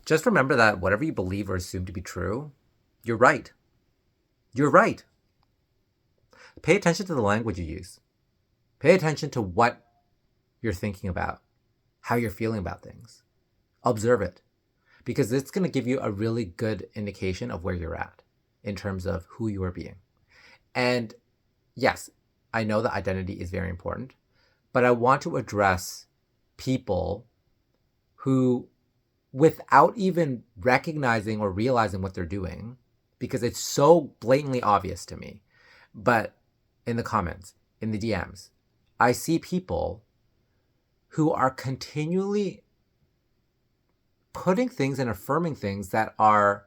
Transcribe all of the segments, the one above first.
just remember that whatever you believe or assume to be true, you're right. You're right. Pay attention to the language you use. Pay attention to what you're thinking about, how you're feeling about things. Observe it, because it's going to give you a really good indication of where you're at in terms of who you are being. And yes, I know that identity is very important, but I want to address people who, without even recognizing or realizing what they're doing, because it's so blatantly obvious to me, but in the comments, in the DMs, I see people who are continually putting things and affirming things that are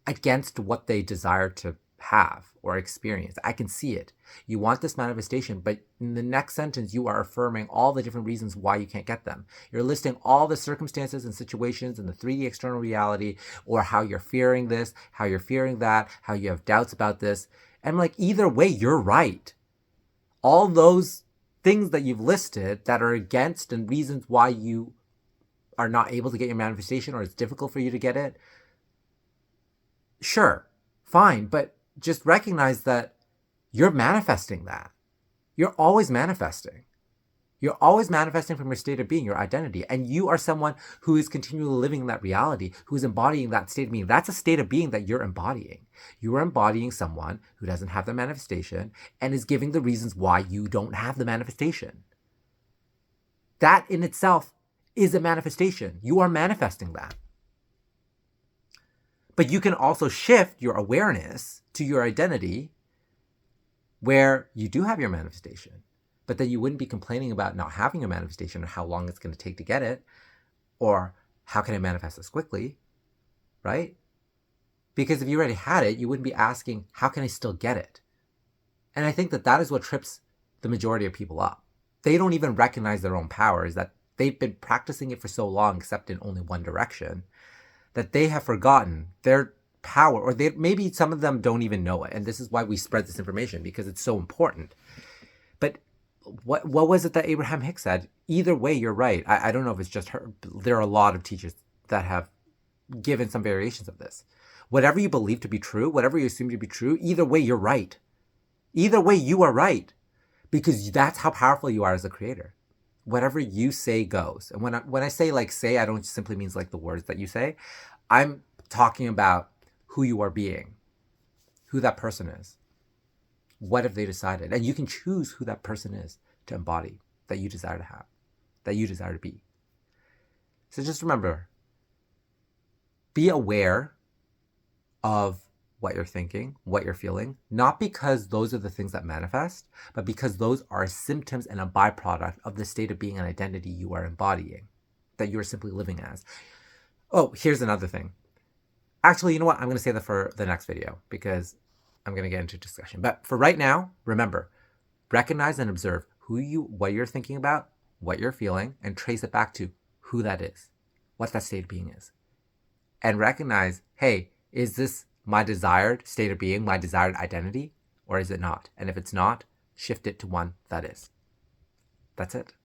against what they desire to have or experience. I can see it. You want this manifestation, but in the next sentence, you are affirming all the different reasons why you can't get them. You're listing all the circumstances and situations in the 3D external reality, or how you're fearing this, how you're fearing that, how you have doubts about this. And I'm like, either way, you're right. All those things that you've listed that are against and reasons why you are not able to get your manifestation, or it's difficult for you to get it, sure, fine, but just recognize that you're manifesting that. You're always manifesting. You're always manifesting from your state of being, your identity. And you are someone who is continually living in that reality, who is embodying that state of being. That's a state of being that you're embodying. You are embodying someone who doesn't have the manifestation and is giving the reasons why you don't have the manifestation. That in itself is a manifestation. You are manifesting that. But you can also shift your awareness to your identity where you do have your manifestation, but then you wouldn't be complaining about not having a manifestation or how long it's going to take to get it, or how can I manifest this quickly, right? Because if you already had it, you wouldn't be asking, how can I still get it? And I think that that is what trips the majority of people up. They don't even recognize their own power, is that they've been practicing it for so long, except in only one direction, that they have forgotten their power, or maybe some of them don't even know it. And this is why we spread this information, because it's so important. But what was it that Abraham Hicks said? Either way, you're right. I don't know if it's just her. There are a lot of teachers that have given some variations of this. Whatever you believe to be true, whatever you assume to be true, either way, you're right. Either way, you are right, because that's how powerful you are as a creator. Whatever you say goes. And when I say like say, I don't simply means like the words that you say. I'm talking about who you are being, who that person is. What have they decided? And you can choose who that person is to embody, that you desire to have, that you desire to be. So just remember, be aware of what you're thinking, what you're feeling, not because those are the things that manifest, but because those are symptoms and a byproduct of the state of being and identity you are embodying, that you are simply living as. Oh, here's another thing. Actually, you know what? I'm going to say that for the next video, because I'm going to get into discussion. But for right now, remember, recognize and observe what you're thinking about, what you're feeling, and trace it back to who that is, what that state of being is. And recognize, hey, is this my desired state of being, my desired identity, or is it not? And if it's not, shift it to one that is. That's it.